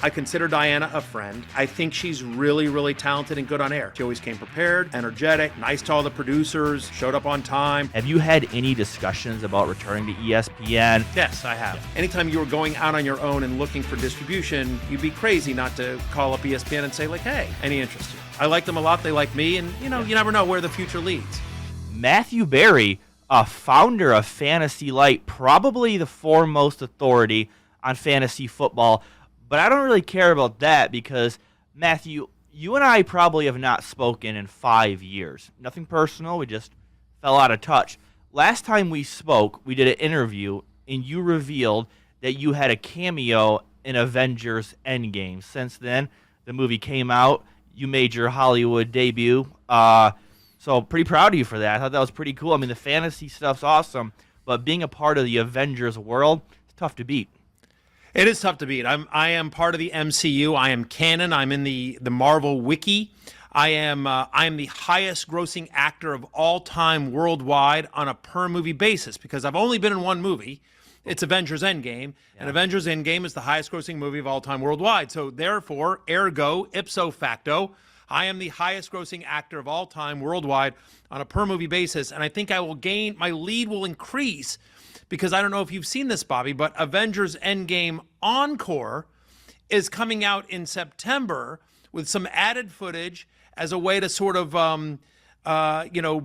I consider Dianna a friend. I think she's really, really talented and good on air. She always came prepared, energetic, nice to all the producers, showed up on time. Have you had any discussions about returning to ESPN? Yes, I have. Anytime you were going out on your own and looking for distribution, you'd be crazy not to call up ESPN and say, like, hey, any interest here? I like them a lot. They like me. And, you never know where the future leads. Matthew Berry, a founder of Fantasy Light, probably the foremost authority on fantasy football. But I don't really care about that because, Matthew, you and I probably have not spoken in 5 years. Nothing personal. We just fell out of touch. Last time we spoke, we did an interview, and you revealed that you had a cameo in Avengers Endgame. Since then, the movie came out. You made your Hollywood debut. So pretty proud of you for that. I thought that was pretty cool. I mean, the fantasy stuff's awesome, but being a part of the Avengers world, it's tough to beat. It is tough to beat. I am part of the MCU. I am canon. I'm in the Marvel wiki. I am the highest grossing actor of all time worldwide on a per movie basis because I've only been in one movie. It's Avengers Endgame, and Avengers Endgame is the highest grossing movie of all time worldwide. So therefore, ergo, ipso facto, I am the highest grossing actor of all time worldwide on a per movie basis. And I think my lead will increase because I don't know if you've seen this, Bobby, but Avengers Endgame Encore is coming out in September with some added footage as a way to sort of,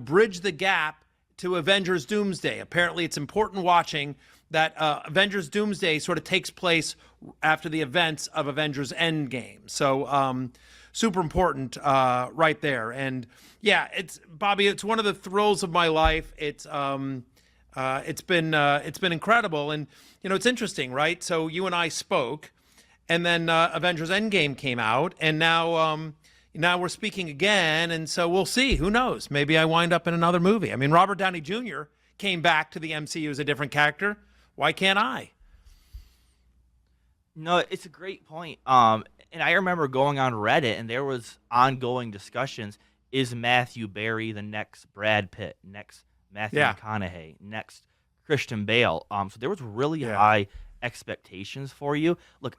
bridge the gap to Avengers Doomsday. Apparently, it's important watching that Avengers Doomsday sort of takes place after the events of Avengers Endgame. So super important right there. And yeah, Bobby, it's one of the thrills of my life. It's been incredible. And, it's interesting, right? So you and I spoke, and then Avengers Endgame came out, and now we're speaking again. And so we'll see. Who knows? Maybe I wind up in another movie. I mean, Robert Downey Jr. came back to the MCU as a different character. Why can't I? No, it's a great point. And I remember going on Reddit, and there was ongoing discussions. Is Matthew Berry the next Brad Pitt, next Matthew McConaughey, next Christian Bale? So there was really high expectations for you. Look,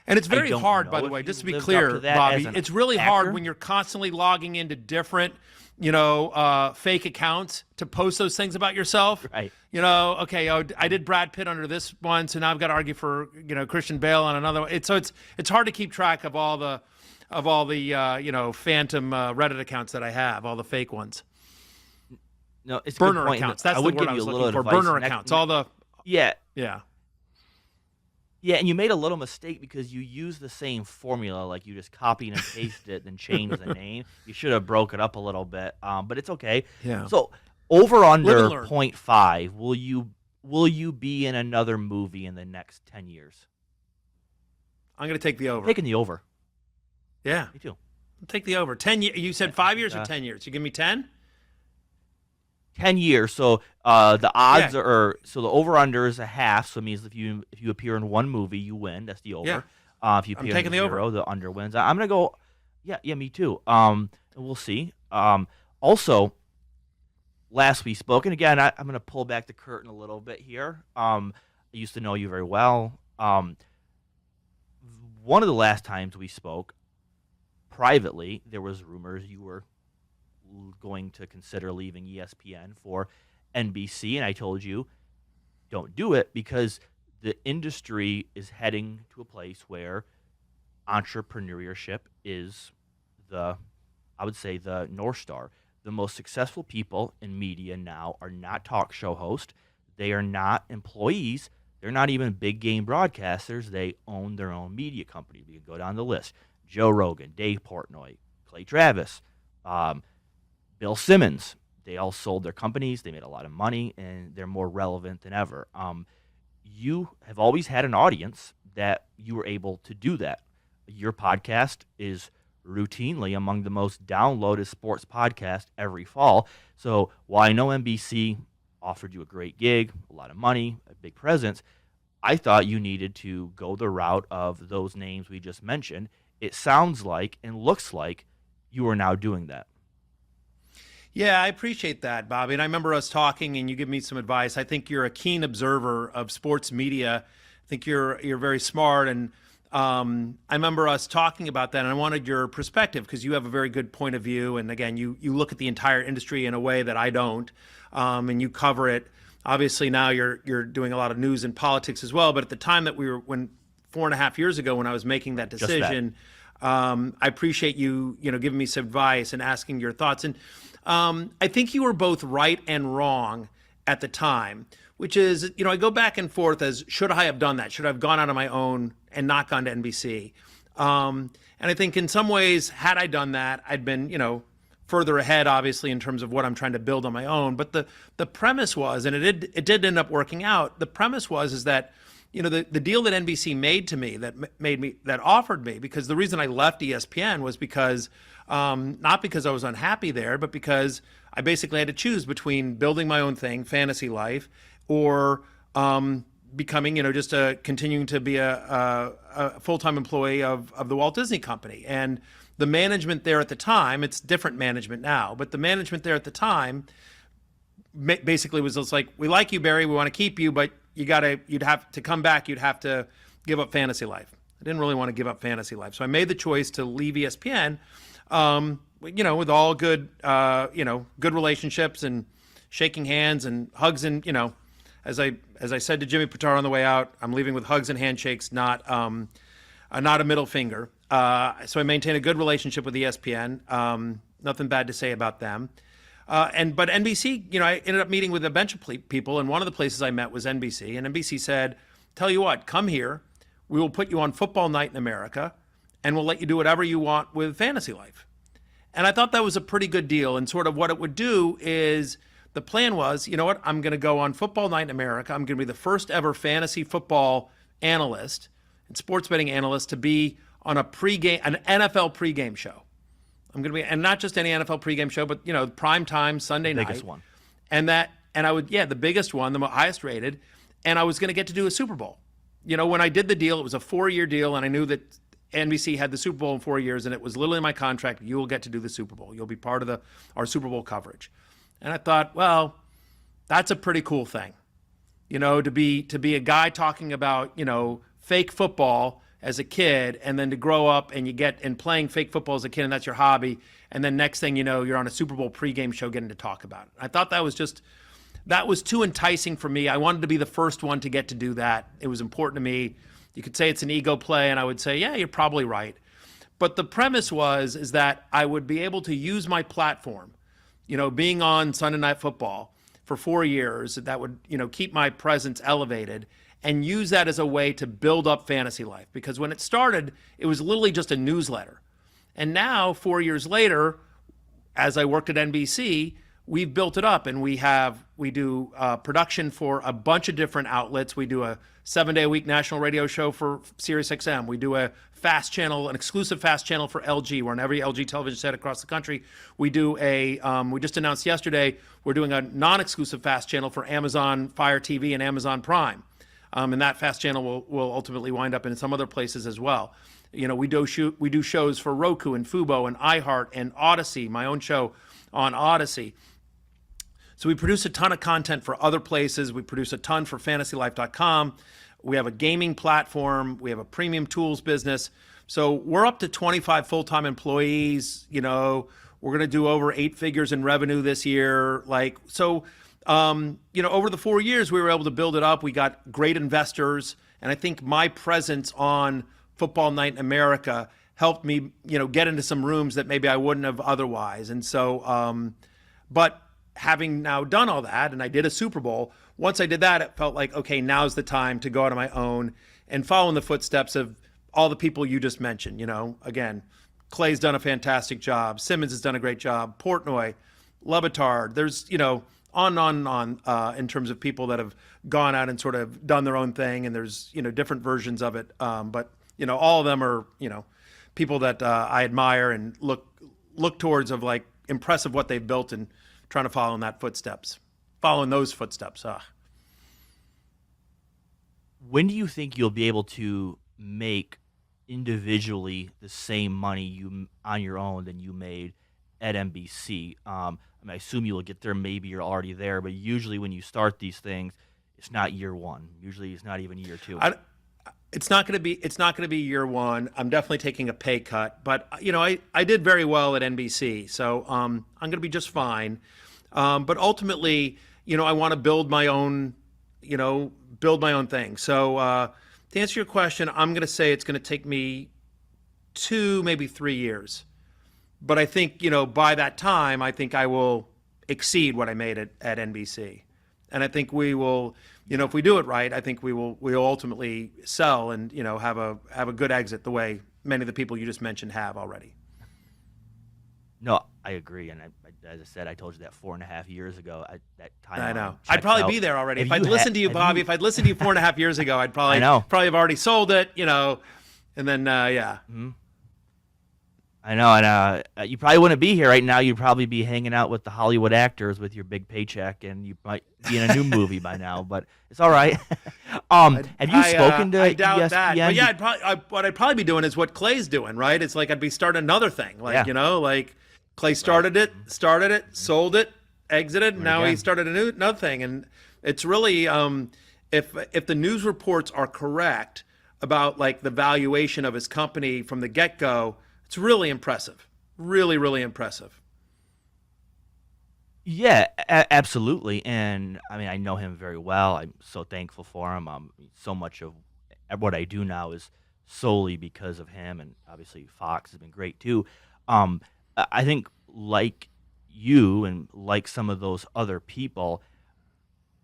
and it's very hard, by the way, just to be clear, Bobby. It's really hard when you're constantly logging into different, fake accounts to post those things about yourself. Right. I did Brad Pitt under this one, so now I've got to argue for, Christian Bale on another one. It's hard to keep track of all the phantom Reddit accounts that I have, all the fake ones. No, it's burner accounts. That's the word I was looking for. Burner accounts. All the yeah. Yeah, and you made a little mistake because you used the same formula, like you just copied and pasted it, then changed the name. You should have broke it up a little bit, but it's okay. Yeah. So over under 0.5, will you be in another movie in the next 10 years? I'm going to take the over. Taking the over. Yeah, me too. I'll take the over. 10 years. You said 5 years or 10 years? You give me 10? 10 years. So the odds are so the over under is a half. So it means if you appear in one movie, you win. That's the over. If you appear in zero, the under wins. I'm gonna go. Yeah, me too. And we'll see. Also, last we spoke, and again, I'm gonna pull back the curtain a little bit here. I used to know you very well. One of the last times we spoke privately, there was rumors you were going to consider leaving ESPN for NBC, and I told you don't do it because the industry is heading to a place where entrepreneurship is I would say the North Star. The most successful people in media now are not talk show hosts. They are not employees. They're not even big game broadcasters. They own their own media company. We could go down the list. Joe Rogan, Dave Portnoy, Clay Travis, Bill Simmons. They all sold their companies. They made a lot of money, and they're more relevant than ever. You have always had an audience that you were able to do that. Your podcast is routinely among the most downloaded sports podcasts every fall. So while I know NBC offered you a great gig, a lot of money, a big presence, I thought you needed to go the route of those names we just mentioned. It sounds like and looks like you are now doing that. Yeah, I appreciate that, Bobby. And I remember us talking and you give me some advice. I think you're a keen observer of sports media. I think you're very smart. And I remember us talking about that, and I wanted your perspective because you have a very good point of view. And again, you look at the entire industry in a way that I don't, and you cover it. Obviously, now you're doing a lot of news and politics as well. But at the time that when 4.5 years ago, when I was making that decision, I appreciate you giving me some advice and asking your thoughts. And I think you were both right and wrong at the time, which is, I go back and forth as, should I have done that? Should I have gone out on my own and not gone to NBC? And I think in some ways, had I done that, I'd been, further ahead, obviously, in terms of what I'm trying to build on my own. But the premise was, and it did end up working out, the premise is that, the deal that NBC made to me, that offered me, because the reason I left ESPN was because, not because I was unhappy there, but because I basically had to choose between building my own thing, Fantasy Life, or becoming, just continuing to be a full-time employee of the Walt Disney Company. And the management there at the time, it's different management now, but the management there at the time basically was just like, we like you, Barry, we want to keep you, but you'd have to come back, you'd have to give up Fantasy Life. I didn't really want to give up Fantasy Life. So I made the choice to leave ESPN, with all good, good relationships and shaking hands and hugs and, as I said to Jimmy Pitaro on the way out, I'm leaving with hugs and handshakes, not a middle finger. So I maintain a good relationship with ESPN. Nothing bad to say about them. But NBC, I ended up meeting with a bunch of people, and one of the places I met was NBC. And NBC said, tell you what, come here. We will put you on Football Night in America, and we'll let you do whatever you want with Fantasy Life. And I thought that was a pretty good deal. And sort of what it would do is, the plan was, I'm going to go on Football Night in America. I'm going to be the first ever fantasy football analyst and sports betting analyst to be on an NFL pregame show. I'm going to be, and not just any NFL pregame show, but prime time Sunday night. Biggest one. The biggest one, the highest rated, and I was going to get to do a Super Bowl. When I did the deal, it was a 4-year deal, and I knew that NBC had the Super Bowl in 4 years, and it was literally in my contract. You will get to do the Super Bowl. You'll be part of our Super Bowl coverage. And I thought, well, that's a pretty cool thing, to be a guy talking about, fake football as a kid, and then to grow up and playing fake football as a kid, and that's your hobby. And then next thing you know, you're on a Super Bowl pregame show getting to talk about it. I thought that was too enticing for me. I wanted to be the first one to get to do that. It was important to me. You could say it's an ego play, and I would say, yeah, you're probably right. But the premise is that I would be able to use my platform, being on Sunday Night Football for 4 years, that would, keep my presence elevated, and use that as a way to build up Fantasy Life. Because when it started, it was literally just a newsletter. And now, 4 years later, as I worked at NBC, we've built it up, and we do production for a bunch of different outlets. We do a 7-day-a-week national radio show for SiriusXM. We do an exclusive fast channel for LG. We're on every LG television set across the country. We do we just announced yesterday, we're doing a non-exclusive fast channel for Amazon Fire TV and Amazon Prime. And that fast channel will ultimately wind up in some other places as well. We do shows for Roku and Fubo and iHeart and Odyssey, my own show on Odyssey. So we produce a ton of content for other places. We produce a ton for fantasylife.com. We have a gaming platform. We have a premium tools business. So we're up to 25 full-time employees. We're going to do over 8 figures in revenue this year. Over the 4 years, we were able to build it up. We got great investors. And I think my presence on Football Night in America helped me, get into some rooms that maybe I wouldn't have otherwise. And so, but having now done all that, and I did a Super Bowl, once I did that, it felt like, okay, now's the time to go out on my own and follow in the footsteps of all the people you just mentioned. Again, Clay's done a fantastic job. Simmons has done a great job. Portnoy, Levitard. There's, on and on in terms of people that have gone out and sort of done their own thing, and there's, different versions of it. But, all of them are, people that I admire and look towards of like impressive what they've built and trying to follow in those footsteps. When do you think you'll be able to make individually the same money you on your own than you made at NBC? I assume you'll get there. Maybe you're already there, but usually when you start these things, it's not year one. Usually it's not even year two. It's not going to be year one. I'm definitely taking a pay cut, but I did very well at NBC, so I'm going to be just fine. But ultimately, I want to build my own thing. So to answer your question, I'm going to say it's going to take me 2, maybe 3 years. But I think, by that time, I think I will exceed what I made at NBC. And I think we will, if we do it right, I think we'll ultimately sell and, have a good exit the way many of the people you just mentioned have already. No, I agree. And as I said, I told you that 4.5 years ago. That time I know. I'd probably be there already. If I'd listened to you, Bobby, if I'd listened to you 4.5 years ago, I'd probably have already sold it, and then, yeah. Mm-hmm. I know, and you probably wouldn't be here right now. You'd probably be hanging out with the Hollywood actors with your big paycheck, and you might be in a new movie by now. But it's all right. Have you spoken to I doubt ESPN? That. But yeah, what I'd probably be doing is what Clay's doing, right? It's like I'd be starting another thing, like Clay started it, sold it, exited, and now he started another thing, and it's really if the news reports are correct about like the valuation of his company from the get-go. It's really impressive. Really, really impressive. Yeah, absolutely. And I mean, I know him very well. I'm so thankful for him. So much of what I do now is solely because of him. And obviously, Fox has been great too. I think, like you and like some of those other people,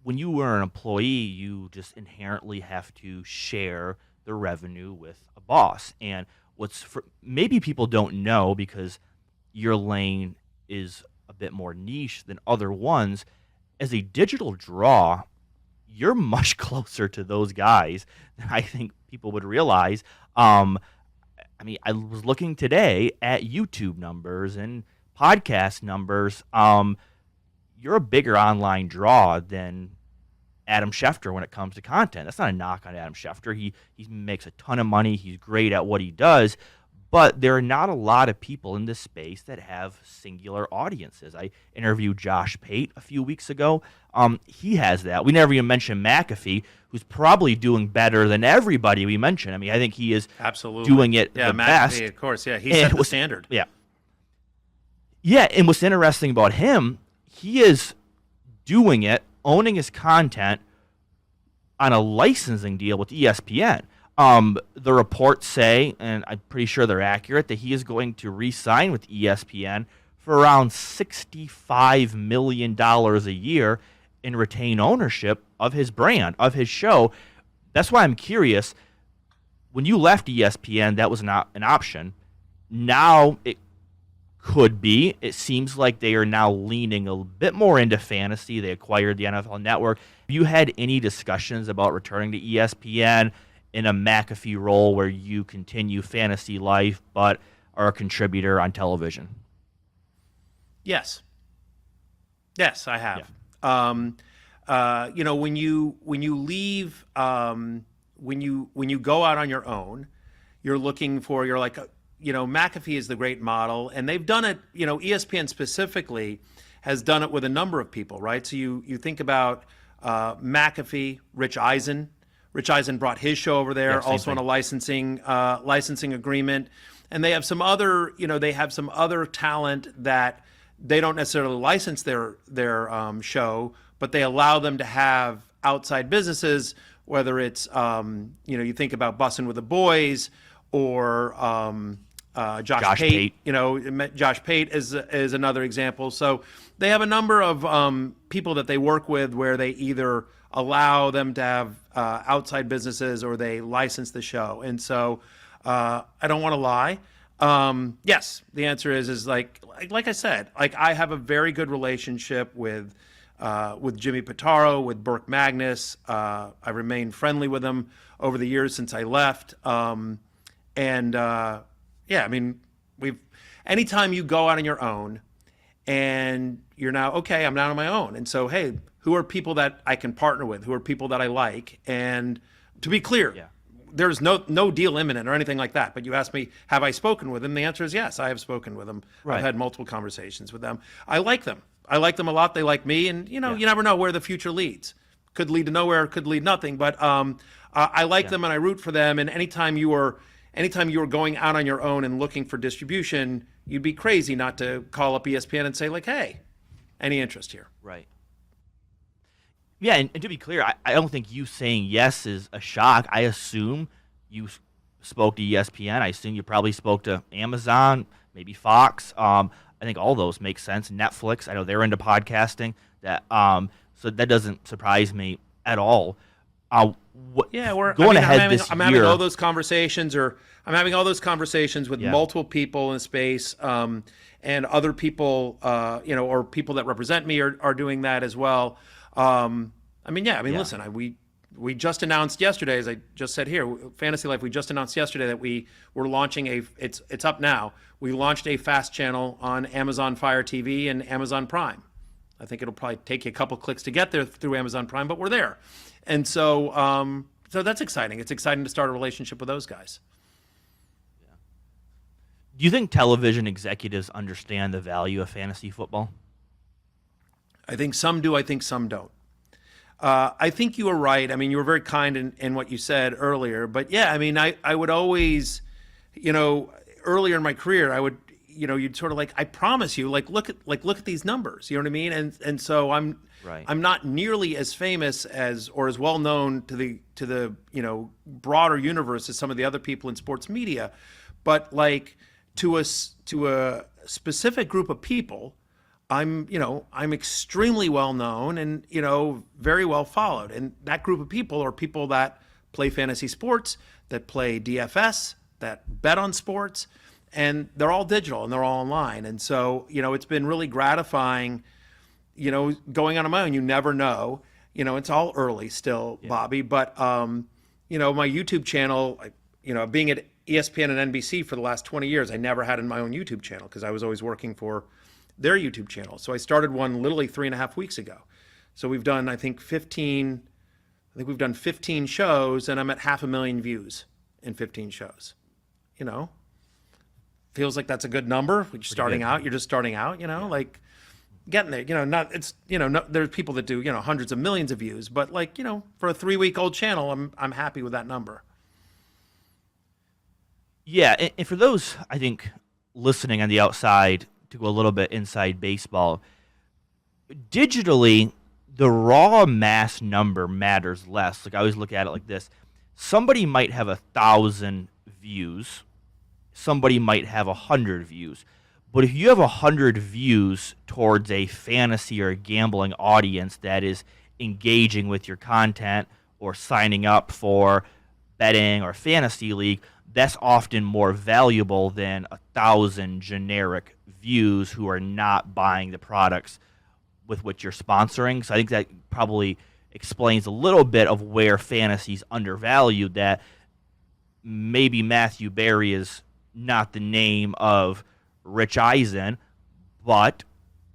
when you were an employee, you just inherently have to share the revenue with a boss. And maybe people don't know because your lane is a bit more niche than other ones. As a digital draw, you're much closer to those guys than I think people would realize. I mean, I was looking today at YouTube numbers and podcast numbers. You're a bigger online draw than Adam Schefter when it comes to content. That's not a knock on Adam Schefter. He makes a ton of money. He's great at what he does. But there are not a lot of people in this space that have singular audiences. I interviewed Josh Pate a few weeks ago. He has that. We never even mentioned McAfee, who's probably doing better than everybody we mentioned. I mean, I think he is absolutely doing it the McAfee, best. Of course, yeah. He set the standard. Yeah. Yeah, and what's interesting about him, he is doing it, owning his content on a licensing deal with ESPN. The reports say, and I'm pretty sure they're accurate, that he is going to re-sign with ESPN for around $65 million a year and retain ownership of his brand, of his show. That's why I'm curious. When you left ESPN, that was not an option. Now it could be. It seems like they are now leaning a bit more into fantasy. They acquired the NFL Network. Have you had any discussions about returning to ESPN in a McAfee role where you continue fantasy life but are a contributor on television? Yes, I have. Yeah. When you leave, when you go out on your own, you're like, McAfee is the great model, and they've done it. ESPN specifically has done it with a number of people, right? So you think about McAfee, Rich Eisen. Rich Eisen brought his show over there, also on a licensing agreement, and they have some other talent that they don't necessarily license their show, but they allow them to have outside businesses, whether it's you think about Bussin' with the Boys or Josh Pate. Josh Pate is another example. So they have a number of people that they work with where they either allow them to have outside businesses or they license the show. And so I don't want to lie. Yes, the answer is like I said, like I have a very good relationship with Jimmy Pitaro, with Burke Magnus. I remained friendly with them over the years since I left. I mean, anytime you go out on your own and you're now, okay, I'm now on my own. And so, hey, who are people that I can partner with? Who are people that I like? And to be clear, there's no deal imminent or anything like that. But you asked me, have I spoken with them? The answer is yes, I have spoken with them. Right. I've had multiple conversations with them. I like them. I like them a lot. They like me. And, you never know where the future leads. could lead to nowhere, could lead nothing. But I like them and I root for them. And anytime you are going out on your own and looking for distribution, you'd be crazy not to call up ESPN and say, like, hey, any interest here? Right. Yeah, and to be clear, I don't think you saying yes is a shock. I assume you spoke to ESPN. I assume you probably spoke to Amazon, maybe Fox. I think all those make sense. Netflix, I know they're into podcasting. So that doesn't surprise me at all. I'm having all those conversations, with multiple people in the space, and other people, or people that represent me are doing that as well. Listen, we just announced yesterday, as I just said here, Fantasy Life, we just announced yesterday that we were launching it's up now. We launched a fast channel on Amazon Fire TV and Amazon Prime. I think it'll probably take you a couple clicks to get there through Amazon Prime, but we're there. And so that's exciting. It's exciting to start a relationship with those guys. Yeah. Do you think television executives understand the value of fantasy football? I think some do. I think some don't. I think you were right. I mean, you were very kind in what you said earlier. But yeah, I mean, I would always, earlier in my career, I would, you'd sort of like, I promise you, look at these numbers. You know what I mean? And so I'm not nearly as famous or as well known to the broader universe as some of the other people in sports media, but like to a specific group of people, I'm extremely well known and, very well followed. And that group of people are people that play fantasy sports, that play DFS, that bet on sports, and they're all digital and they're all online. And so, it's been really gratifying, going on my own. You never know, it's all early still, Bobby, but, my YouTube channel, being at ESPN and NBC for the last 20 years, I never had in my own YouTube channel because I was always working for their YouTube channel. So I started one literally 3.5 weeks ago. So we've done, I think we've done 15 shows and I'm at 500,000 views in 15 shows. Feels like that's a good number. You're just starting out, like getting there, there's people that do, hundreds of millions of views, but for a 3-week-old channel, I'm happy with that number. Yeah. And for those, I think, listening on the outside, to go a little bit inside baseball, digitally, the raw mass number matters less. Like I always look at it like this. Somebody might have 1,000 views. Somebody might have 100 views. But if you have 100 views towards a fantasy or a gambling audience that is engaging with your content or signing up for betting or fantasy league, that's often more valuable than 1,000 generic views who are not buying the products with which you're sponsoring. So I think that probably explains a little bit of where fantasy's undervalued, that maybe Matthew Berry is not the name of Rich Eisen, but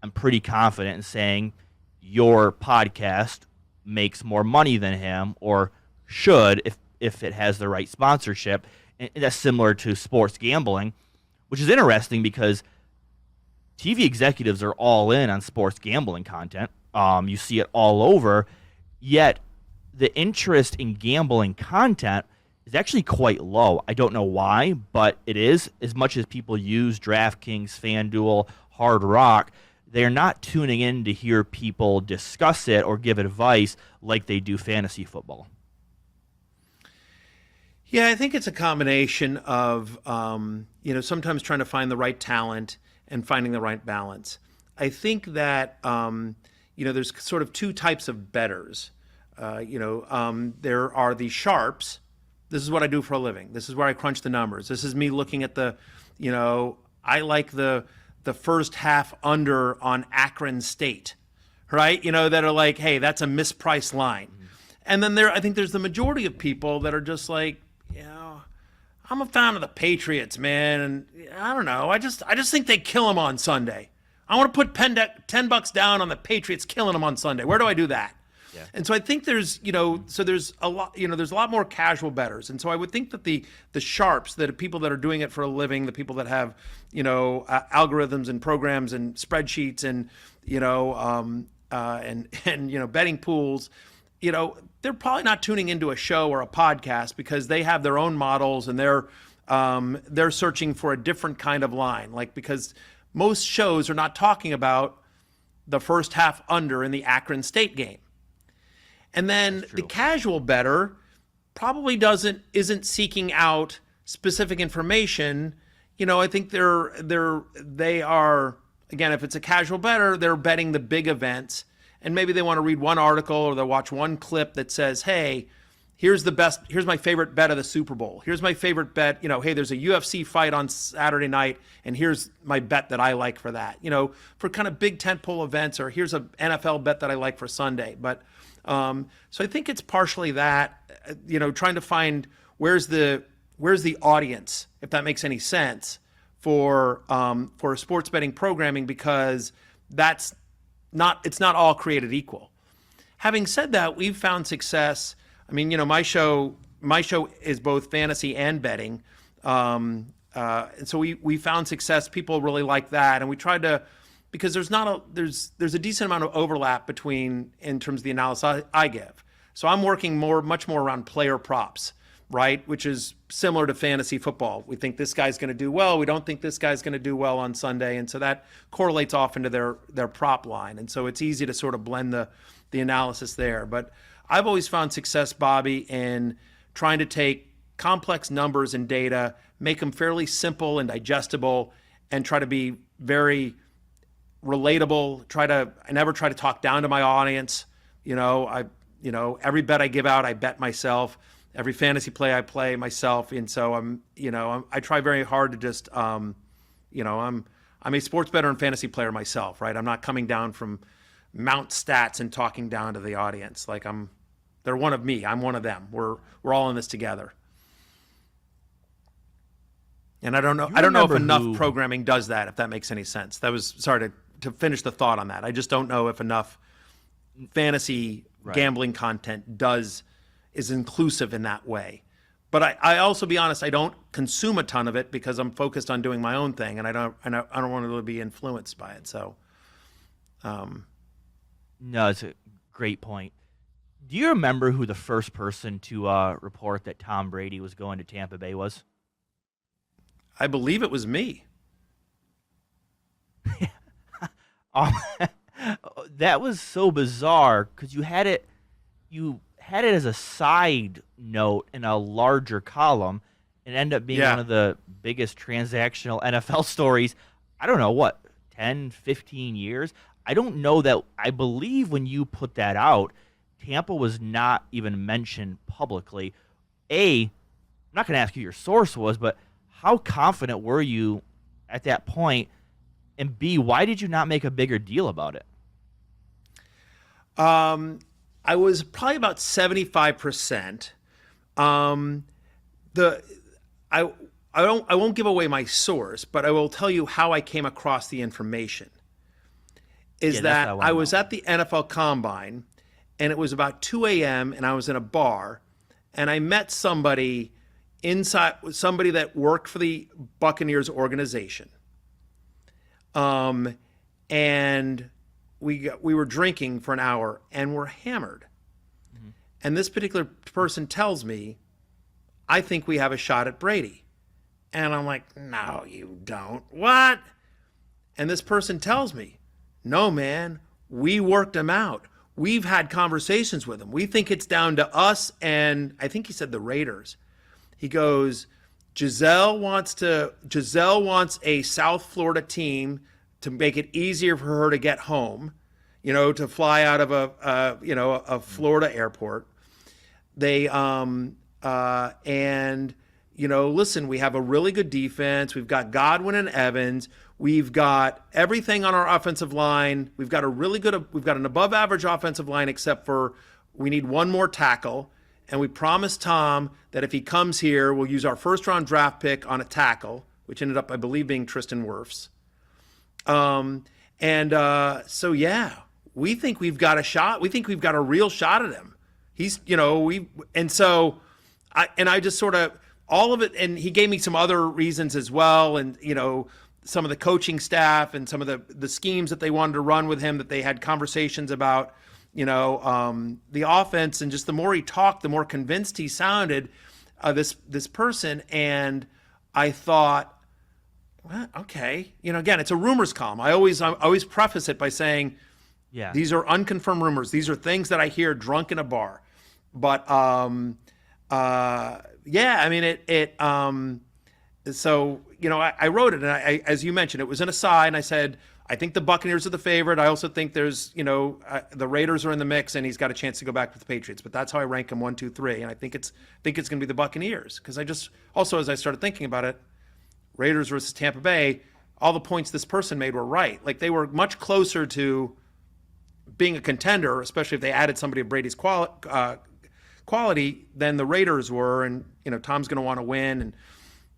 I'm pretty confident in saying your podcast makes more money than him, or should if it has the right sponsorship. And that's similar to sports gambling, which is interesting because TV executives are all in on sports gambling content. You see it all over, yet the interest in gambling content is actually quite low. I don't know why, but it is. As much as people use DraftKings, FanDuel, Hard Rock, they're not tuning in to hear people discuss it or give advice like they do fantasy football. Yeah, I think it's a combination of, sometimes trying to find the right talent and finding the right balance. I think that, there's sort of two types of bettors. There are the sharps. This is what I do for a living. This is where I crunch the numbers. This is me looking at I like the first half under on Akron State, right? That are like, hey, that's a mispriced line. Mm-hmm. And then I think there's the majority of people that are just like, I'm a fan of the Patriots, man, and I don't know. I just think they kill them on Sunday. I want to put $10 down on the Patriots killing them on Sunday. Where do I do that? Yeah. And so I think there's a lot more casual bettors. And so I would think that the sharps, that people that are doing it for a living, the people that have, algorithms and programs and spreadsheets and, betting pools, they're probably not tuning into a show or a podcast because they have their own models and they're searching for a different kind of line. Like, because most shows are not talking about the first half under in the Akron State game. And then the casual bettor probably isn't seeking out specific information. I think they are, again, if it's a casual bettor, they're betting the big events, and maybe they want to read one article or they'll watch one clip that says, hey, here's my favorite bet of the Super Bowl. Here's my favorite bet. Hey, there's a UFC fight on Saturday night, and here's my bet that I like for that. For kind of big tentpole events, or here's an NFL bet that I like for Sunday. But so I think it's partially that, trying to find where's the audience, if that makes any sense, for sports betting programming, because it's not all created equal. Having said that, we've found success. I mean, my show is both fantasy and betting, and so we found success. People really like that, and we tried to, because there's a decent amount of overlap in terms of the analysis I give. So I'm working much more around player props, right? Which is similar to fantasy football. We think this guy's going to do well. We don't think this guy's going to do well on Sunday. And so that correlates off into their prop line. And so it's easy to sort of blend the analysis there. But I've always found success, Bobby, in trying to take complex numbers and data, make them fairly simple and digestible, and try to be very relatable. I never try to talk down to my audience. Every bet I give out, I bet myself. Every fantasy play I play myself, and so I try very hard to just, I'm a sports bettor and fantasy player myself, right? I'm not coming down from Mount Stats and talking down to the audience. Like they're one of me. I'm one of them. We're all in this together. And I don't know if enough programming does that, if that makes any sense. That was, sorry to finish the thought on that. I just don't know if enough fantasy gambling content is inclusive in that way. But I also, be honest, I don't consume a ton of it because I'm focused on doing my own thing, and I don't want to really be influenced by it. So, no, it's a great point. Do you remember who the first person to report that Tom Brady was going to Tampa Bay was? I believe it was me. That was so bizarre because you had it as a side note in a larger column, and ended up being one of the biggest transactional NFL stories. I don't know, 10, 15 years? I don't know that. I believe when you put that out, Tampa was not even mentioned publicly. I'm not going to ask who your source was, but how confident were you at that point? And B, why did you not make a bigger deal about it? I was probably about 75%. I won't give away my source, but I will tell you how I came across the information. I was at the NFL Combine, and it was about 2 a.m., and I was in a bar, and I met somebody that worked for the Buccaneers organization. And we were drinking for an hour, and we're hammered. Mm-hmm. And this particular person tells me, I think we have a shot at Brady. And I'm like, no, you don't. What? And this person tells me, no, man, we worked him out. We've had conversations with him. We think it's down to us, and I think he said the Raiders. He goes, Giselle wants a South Florida team to make it easier for her to get home, to fly out of a Florida airport. They listen, we have a really good defense. We've got Godwin and Evans. We've got everything on our offensive line. We've got an above average offensive line, except for we need one more tackle. And we promised Tom that if he comes here, we'll use our first round draft pick on a tackle, which ended up, I believe, being Tristan Wirfs. So yeah, we think we've got a shot. We think we've got a real shot at him. He's, I just sort of, all of it, and he gave me some other reasons as well, and some of the coaching staff and some of the schemes that they wanted to run with him that they had conversations about, the offense, and just the more he talked, the more convinced he sounded, this person. And I thought, well, okay, again, it's a rumors column. I always preface it by saying, these are unconfirmed rumors. These are things that I hear drunk in a bar. But I mean, so I wrote it, and I, as you mentioned, it was an aside, and I said, I think the Buccaneers are the favorite. I also think there's, the Raiders are in the mix, and he's got a chance to go back with the Patriots. But that's how I rank them 1, 2, 3. And I think it's going to be the Buccaneers, because I just also, as I started thinking about it, Raiders versus Tampa Bay, all the points this person made were right. Like, they were much closer to being a contender, especially if they added somebody of Brady's quality, than the Raiders were. And Tom's going to want to win, and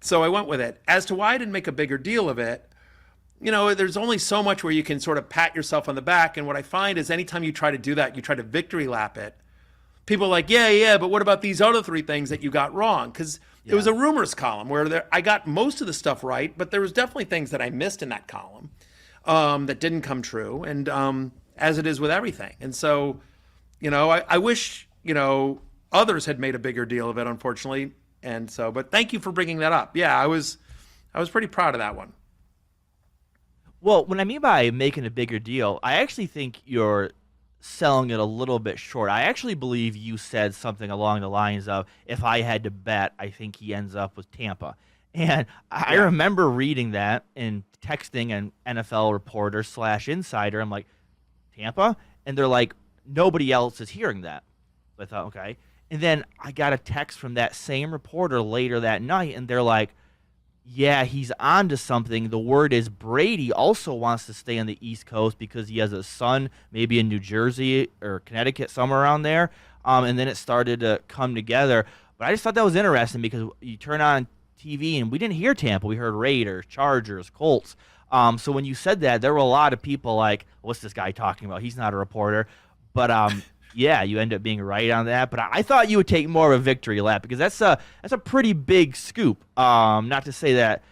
so I went with it. As to why I didn't make a bigger deal of it, there's only so much where you can sort of pat yourself on the back. And what I find is anytime you try to do that, you try to victory lap it, people are like, yeah, but what about these other 3 things that you got wrong? Because it was a rumors column where I got most of the stuff right, but there was definitely things that I missed in that column that didn't come true, and as it is with everything. And so, I wish, others had made a bigger deal of it, unfortunately. And so, but thank you for bringing that up. Yeah, I was pretty proud of that one. Well, what I mean by making a bigger deal, I actually think you're selling it a little bit short. I actually believe you said something along the lines of, if I had to bet, I think he ends up with Tampa. And I remember reading that and texting an NFL reporter / insider. I'm like, Tampa? And they're like, nobody else is hearing that. So I thought, okay. And then I got a text from that same reporter later that night, and they're like, yeah, he's on to something. The word is Brady also wants to stay on the East Coast because he has a son maybe in New Jersey or Connecticut, somewhere around there. And then it started to come together. But I just thought that was interesting because you turn on TV, and we didn't hear Tampa. We heard Raiders, Chargers, Colts. So when you said that, there were a lot of people like, what's this guy talking about? He's not a reporter. But yeah, you end up being right on that. But I thought you would take more of a victory lap because that's a pretty big scoop. Not to say that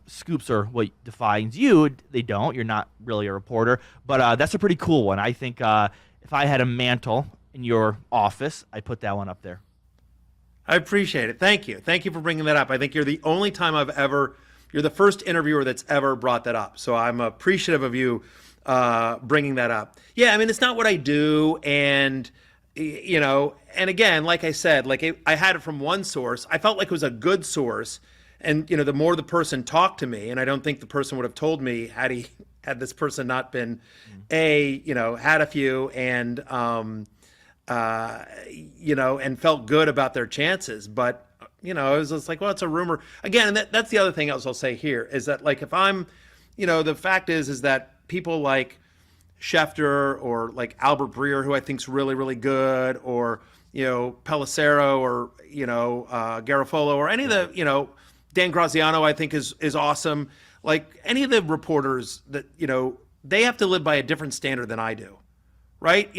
scoops are what defines you. They don't. You're not really a reporter. But that's a pretty cool one. I think if I had a mantle in your office, I'd put that one up there. I appreciate it. Thank you. Thank you for bringing that up. I think you're the only time you're the first interviewer that's ever brought that up. So I'm appreciative of you bringing that up. Yeah, I mean, it's not what I do. And, and again, like I said, I had it from one source. I felt like it was a good source. And, the more the person talked to me, and I don't think the person would have told me had this person not been had a few and, and felt good about their chances. But, it was just like, well, it's a rumor. Again, and that's the other thing else I'll say here is that, like, if I'm, the fact is that people like Schefter or like Albert Breer, who I think is really, really good, or, Pelissero or, Garofolo or any of the, Dan Graziano, I think is awesome. Like any of the reporters that, they have to live by a different standard than I do. Right.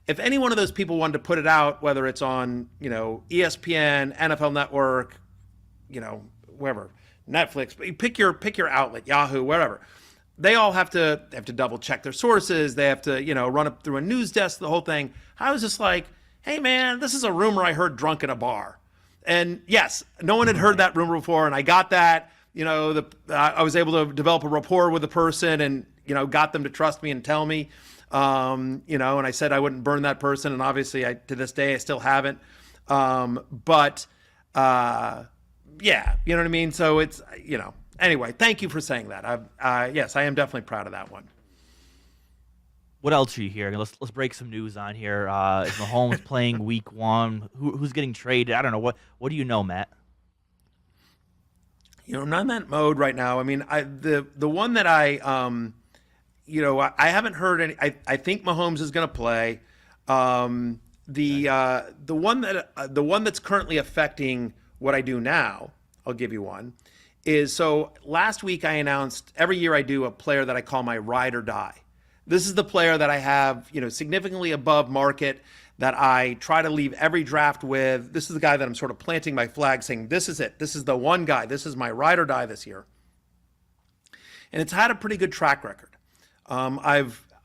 If any one of those people wanted to put it out, whether it's on, ESPN, NFL Network, wherever, Netflix, but you pick your outlet, Yahoo, wherever. They all have to double check their sources. They have to, run up through a news desk, the whole thing. I was just like, hey man, this is a rumor I heard drunk in a bar. And yes, no one had heard that rumor before. And I got that, I was able to develop a rapport with the person and, got them to trust me and tell me. And I said I wouldn't burn that person, and obviously, to this day, I still haven't. But yeah, you know what I mean. So it's Anyway, thank you for saying that. Yes, I am definitely proud of that one. What else are you hearing? Let's break some news on here. Is Mahomes playing Week 1? Who's getting traded? I don't know. What do you know, Matt? I'm not in that mode right now. I mean, the one that I haven't heard any. I think Mahomes is going to play. The one that's currently affecting what I do now, I'll give you one, is so last week I announced every year I do a player that I call my ride or die. This is the player that I have, significantly above market that I try to leave every draft with. This is the guy that I'm sort of planting my flag saying, this is it. This is the one guy. This is my ride or die this year. And it's had a pretty good track record.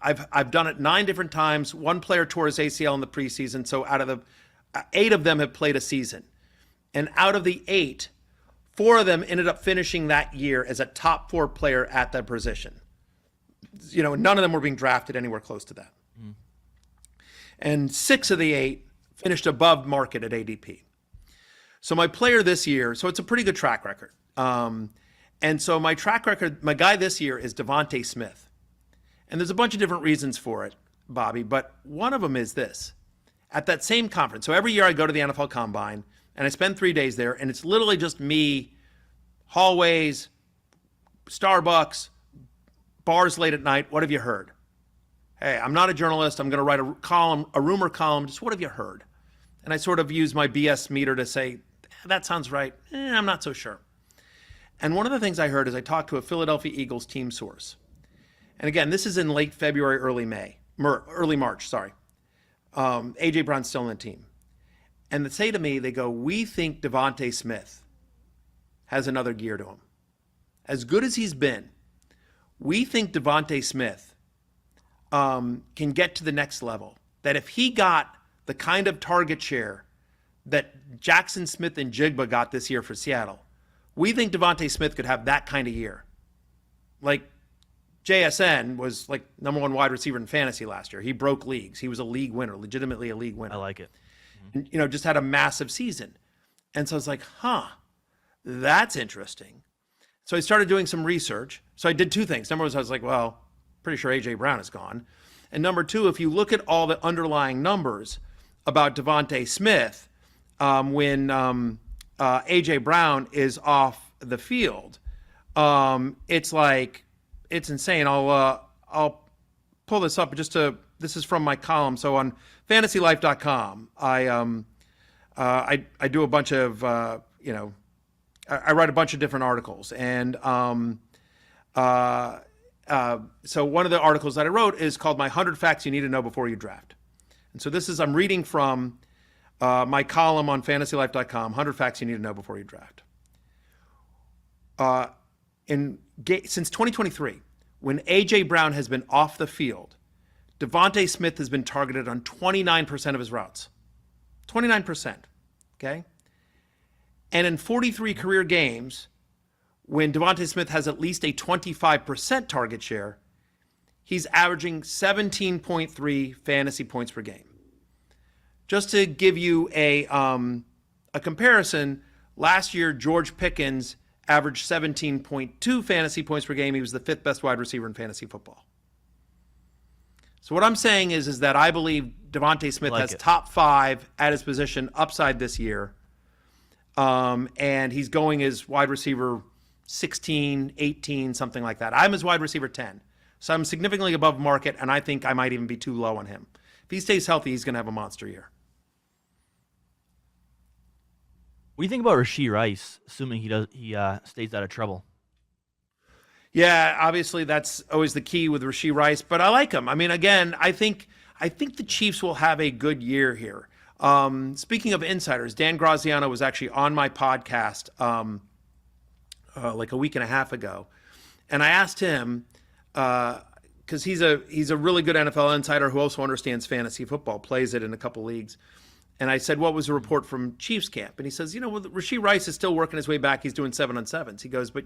I've done it 9 different times. One player tore his ACL in the preseason, so out of the 8 of them have played a season. And out of the 8, 4 of them ended up finishing that year as a top 4 player at that position. None of them were being drafted anywhere close to that. And 6 of the 8 finished above market at ADP. So my player this year, so it's a pretty good track record. And so my track record, my guy this year is DeVonta Smith. And there's a bunch of different reasons for it, Bobby, but one of them is this. At that same conference, so every year I go to the NFL Combine, and I spend 3 days there, and it's literally just me, hallways, Starbucks, bars late at night. What have you heard? Hey, I'm not a journalist. I'm going to write a rumor column. Just what have you heard? And I sort of use my BS meter to say, that sounds right. I'm not so sure. And one of the things I heard is I talked to a Philadelphia Eagles team source. And again, this is in late February, early March. A.J. Brown's still on the team. And they say to me, they go, we think DeVonta Smith has another gear to him. As good as he's been, we think DeVonta Smith can get to the next level. That if he got the kind of target share that Jackson Smith and Jigba got this year for Seattle, we think DeVonta Smith could have that kind of year. Like JSN was like number 1 wide receiver in fantasy last year. He broke leagues. He was a league winner, legitimately a league winner. I like it. And, just had a massive season. And so I was like, that's interesting. So I started doing some research. So I did 2 things. Number 1, I was like, well, pretty sure A.J. Brown is gone. And number 2, if you look at all the underlying numbers about DeVonta Smith, when A.J. Brown is off the field, it's insane. I'll pull this up this is from my column. So on fantasylife.com, I do a bunch of, I write a bunch of different articles. And so one of the articles that I wrote is called My 100 Facts You Need to Know Before You Draft. And so I'm reading from my column on fantasylife.com, 100 Facts You Need to Know Before You Draft. Since 2023, when A.J. Brown has been off the field, DeVonta Smith has been targeted on 29% of his routes. 29%, okay? And in 43 career games, when DeVonta Smith has at least a 25% target share, he's averaging 17.3 fantasy points per game. Just to give you a comparison, last year George Pickens averaged 17.2 fantasy points per game. He was the 5th best wide receiver in fantasy football. So what I'm saying is that I believe DeVonta Smith has top 5 at his position upside this year. And he's going as wide receiver 16, 18, something like that. I'm his wide receiver 10. So I'm significantly above market, and I think I might even be too low on him. If he stays healthy, he's going to have a monster year. What do you think about Rashee Rice, assuming he stays out of trouble? Yeah, obviously that's always the key with Rashee Rice, but I like him. I mean, again, I think the Chiefs will have a good year here. Speaking of insiders, Dan Graziano was actually on my podcast like a week and a half ago, and I asked him because he's a really good NFL insider who also understands fantasy football, plays it in a couple leagues. And I said, what was the report from Chiefs camp? And he says, Rashee Rice is still working his way back. He's doing 7-on-7s. He goes, but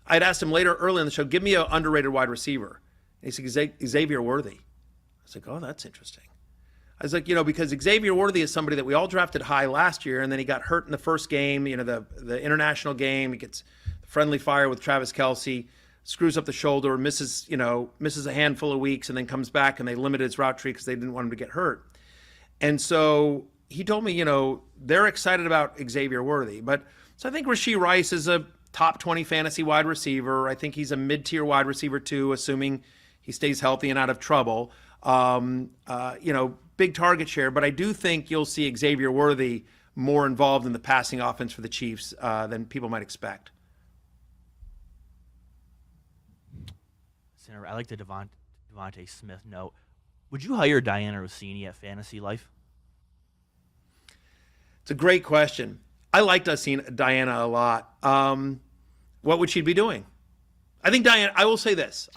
I'd asked him early in the show, give me an underrated wide receiver. And he said, Xavier Worthy. I was like, oh, that's interesting. I was like, because Xavier Worthy is somebody that we all drafted high last year, and then he got hurt in the first game, the international game. He gets friendly fire with Travis Kelce, screws up the shoulder, misses a handful of weeks, and then comes back, and they limited his route tree because they didn't want him to get hurt. And so he told me, they're excited about Xavier Worthy. So I think Rashee Rice is a top 20 fantasy wide receiver. I think he's a mid-tier wide receiver too, assuming he stays healthy and out of trouble. Big target share, but I do think you'll see Xavier Worthy more involved in the passing offense for the Chiefs than people might expect. I like the DeVonta Smith note. Would you hire Dianna Russini at Fantasy Life? It's a great question. I like Dianna a lot. What would she be doing? I think Dianna, I will say this.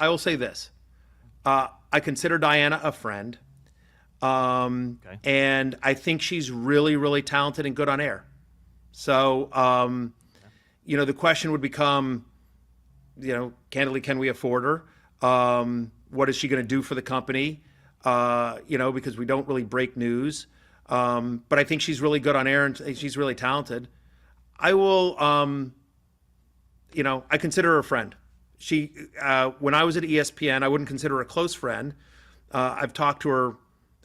I consider Dianna a friend. Okay. And I think she's really, really talented and good on air. So, the question would become, candidly, can we afford her? What is she going to do for the company? Because we don't really break news. But I think she's really good on air and she's really talented. I will, I consider her a friend. She, when I was at ESPN, I wouldn't consider her a close friend. I've talked to her a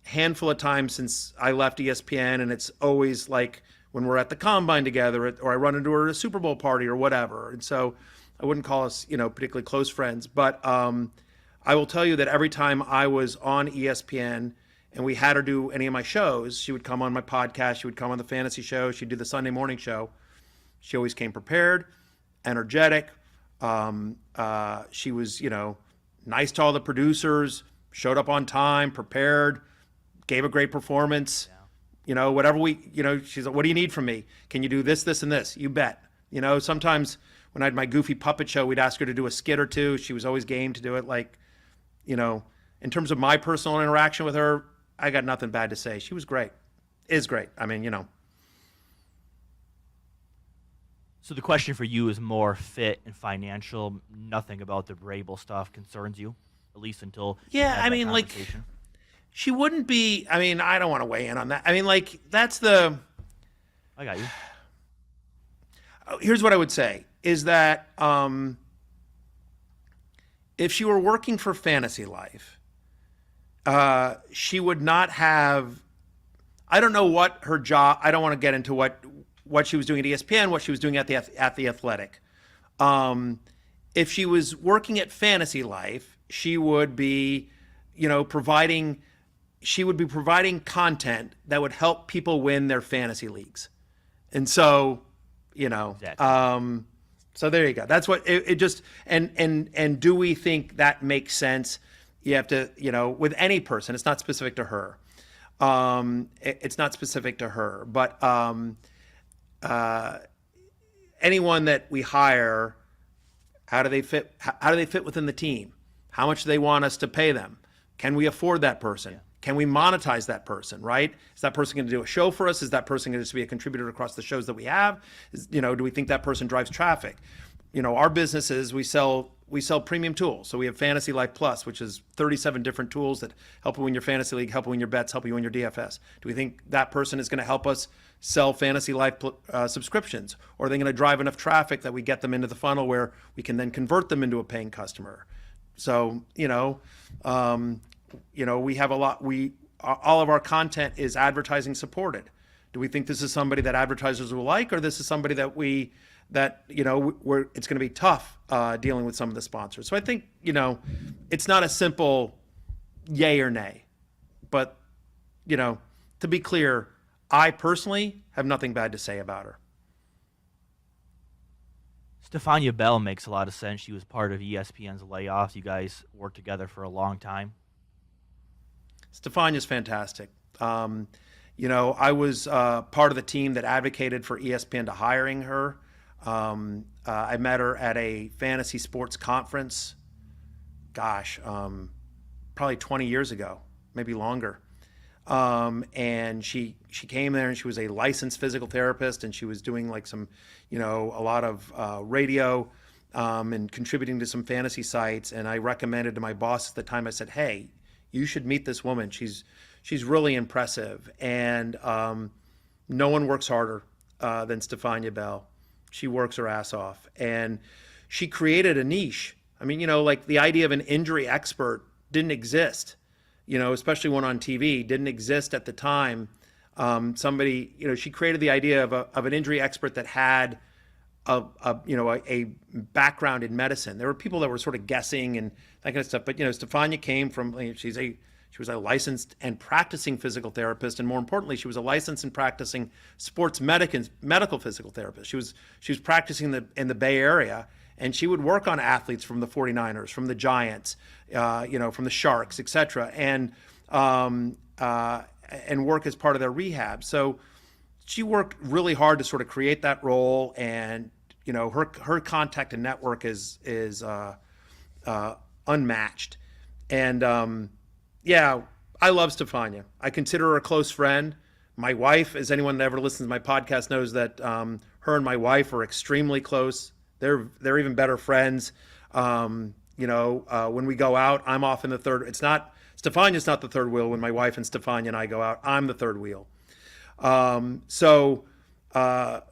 handful of times since I left ESPN, and it's always like when we're at the combine together, or I run into her at a Super Bowl party or whatever. And so I wouldn't call us, particularly close friends. But I will tell you that every time I was on ESPN and we had her do any of my shows, she would come on my podcast, she would come on the fantasy show, she'd do the Sunday morning show. She always came prepared, energetic. She was, nice to all the producers, showed up on time, prepared, gave a great performance. Yeah. Whatever she's like, what do you need from me? Can you do this, this, and this? You bet. Sometimes when I had my goofy puppet show, we'd ask her to do a skit or two. She was always game to do it. Like, in terms of my personal interaction with her, I got nothing bad to say. She was great. Is great. I mean, So the question for you is more fit and financial. Nothing about the Vrabel stuff concerns you, at least until she wouldn't be. I mean, I don't want to weigh in on that. I mean, that's the. I got you. Here's what I would say is that if she were working for Fantasy Life, she would not have. I don't know what her job. I don't want to get into what she was doing at ESPN, what she was doing at the Athletic. If she was working at Fantasy Life, she would be, providing content that would help people win their fantasy leagues. And so, exactly. So there you go. That's what it just, and do we think that makes sense? You have to, with any person, it's not specific to her. It's not specific to her, but, anyone that we hire, how do they fit? How do they fit within the team? How much do they want us to pay them? Can we afford that person? Yeah. Can we monetize that person? Right? Is that person going to do a show for us? Is that person going to just be a contributor across the shows that we have? Do we think that person drives traffic? Our businesses, we sell premium tools. So we have Fantasy Life Plus, which is 37 different tools that help you win your fantasy league, help you win your bets, help you win your DFS. Do we think that person is going to help us sell Fantasy Life subscriptions? Or are they going to drive enough traffic that we get them into the funnel where we can then convert them into a paying customer? So, we have a lot. All of our content is advertising supported. Do we think this is somebody that advertisers will like, or this is somebody that it's going to be tough dealing with some of the sponsors? So I think, it's not a simple yay or nay, but, to be clear, I personally have nothing bad to say about her. Stephania Bell makes a lot of sense. She was part of ESPN's layoffs. You guys worked together for a long time. Stephania's fantastic. I was part of the team that advocated for ESPN to hiring her. I met her at a fantasy sports conference, probably 20 years ago, maybe longer. And she came there and she was a licensed physical therapist, and she was doing a lot of radio and contributing to some fantasy sites. And I recommended to my boss at the time, I said, hey, you should meet this woman. She's really impressive. And no one works harder than Stephania Bell. She works her ass off. And she created a niche. I mean, the idea of an injury expert didn't exist, especially one on TV, didn't exist at the time. She created the idea of an injury expert that had a background in medicine. There were people that were sort of guessing and that kind of stuff. But, Stephania came from, she was a licensed and practicing physical therapist. And more importantly, she was a licensed and practicing sports medical physical therapist. She was practicing in the Bay Area, and she would work on athletes from the 49ers, from the Giants, from the Sharks, et cetera, and work as part of their rehab. So she worked really hard to sort of create that role, and her contact and network is unmatched. And yeah, I love Stephania. I consider her a close friend. My wife, as anyone that ever listens to my podcast knows, that her and my wife are extremely close. They're even better friends. When we go out, I'm often the third. Stephania's not the third wheel when my wife and Stephania and I go out. I'm the third wheel. I love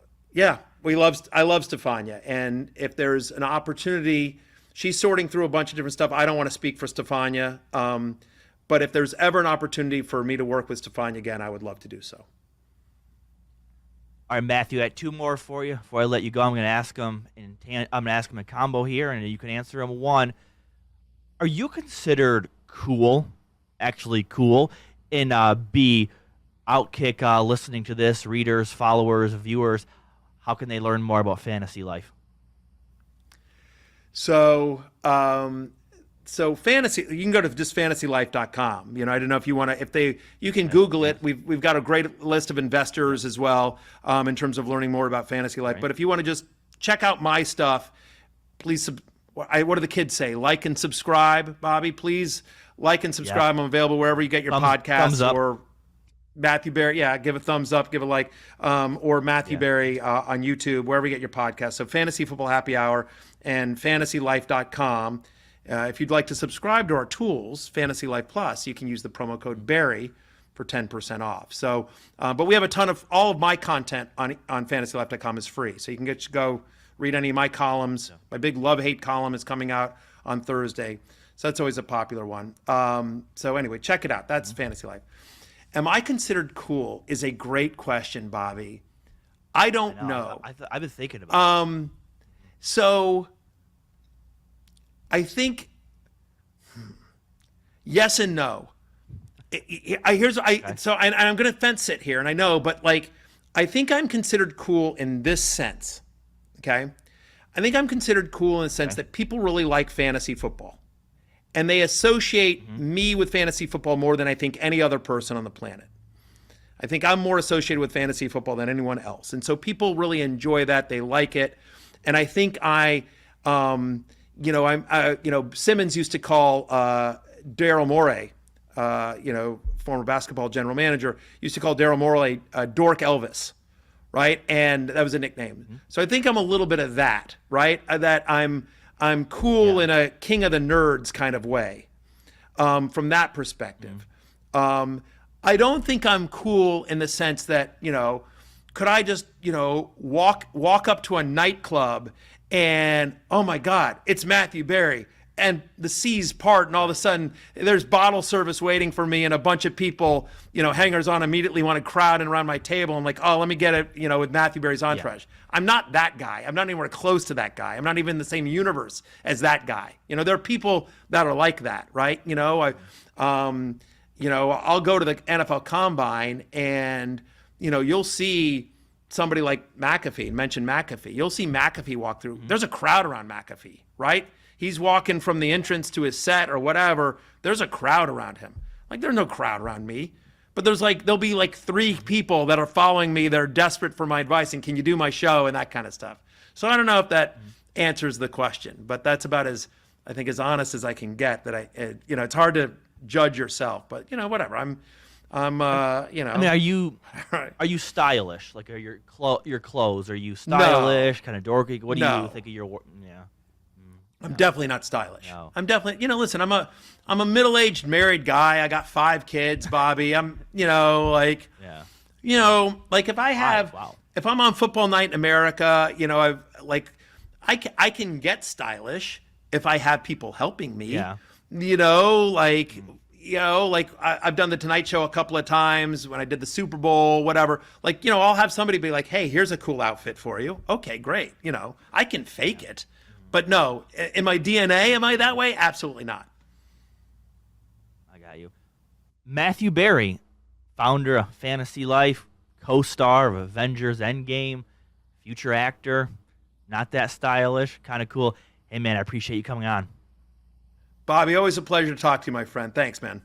Stephania. And if there's an opportunity, she's sorting through a bunch of different stuff. I don't want to speak for Stephania. But if there's ever an opportunity for me to work with Stephania again, I would love to do so. All right, Matthew, I had two more for you. Before I let you go, I'm going to ask them a combo here, and you can answer them. One, are you considered cool, actually cool, in B, OutKick listening to this, readers, followers, viewers, how can they learn more about fantasy life? So fantasy, you can go to just fantasylife.com. I don't know if you want to, you can Google it. We've got a great list of investors as well in terms of learning more about fantasy life. Right. But if you want to just check out my stuff, please, what do the kids say? Like and subscribe, Bobby. Please like and subscribe. Yeah. I'm available wherever you get your podcasts, or Matthew Berry. Yeah, give a thumbs up, give a like, or Matthew Berry on YouTube, wherever you get your podcasts. So Fantasy Football Happy Hour and fantasylife.com. If you'd like to subscribe to our tools, Fantasy Life Plus, you can use the promo code Barry for 10% off. So, but we have a ton of, all of my content on fantasylife.com is free. So you can go read any of my columns. My big love-hate column is coming out on Thursday. So that's always a popular one. So anyway, check it out. That's Fantasy Life. Am I considered cool is a great question, Bobby. I don't know. I've been thinking about it. So I think yes and no. I'm going to fence it here, and I know, but I think I'm considered cool in this sense. Okay, I think I'm considered cool in the sense that people really like fantasy football, and they associate me with fantasy football more than I think any other person on the planet. I think I'm more associated with fantasy football than anyone else, and so people really enjoy that. They like it, and I think Simmons used to call Daryl Morey, former basketball general manager, used to call Daryl Morey Dork Elvis, right? And that was a nickname. Mm-hmm. So I think I'm a little bit of that, right? That I'm cool in a king of the nerds kind of way, from that perspective. Mm-hmm. I don't think I'm cool in the sense that, could I just, walk up to a nightclub and, oh my God, it's Matthew Berry, and the seas part, and all of a sudden there's bottle service waiting for me, and a bunch of people, hangers on immediately want to crowd in around my table. I'm like, oh, let me get it, with Matthew Berry's entourage. Yeah. I'm not that guy. I'm not anywhere close to that guy. I'm not even in the same universe as that guy. There are people that are like that, right? I'll go to the NFL Combine, and you'll see somebody like McAfee, mention McAfee. You'll see McAfee walk through. Mm-hmm. There's a crowd around McAfee, right? He's walking from the entrance to his set or whatever. There's a crowd around him. There's no crowd around me. But there'll be 3 people that are following me that are desperate for my advice and can you do my show and that kind of stuff. So I don't know if that answers the question, but that's about as honest as I can get. That it's hard to judge yourself, but whatever. I mean, are you stylish? Are your clothes? Are you stylish? No. Kind of dorky? What do you think of your? Yeah. I'm definitely not stylish. No. I'm definitely, listen, I'm a middle-aged married guy. I got 5 kids, Bobby. I'm, if I have, if I'm on Football Night in America, I can get stylish if I have people helping me. Yeah. I've done the Tonight Show a couple of times when I did the Super Bowl, whatever. I'll have somebody be like, hey, here's a cool outfit for you. Okay, great. I can fake it. But no, in my DNA, am I that way? Absolutely not. I got you. Matthew Berry, founder of Fantasy Life, co-star of Avengers Endgame, future actor, not that stylish, kind of cool. Hey, man, I appreciate you coming on. Bobby, always a pleasure to talk to you, my friend. Thanks, man.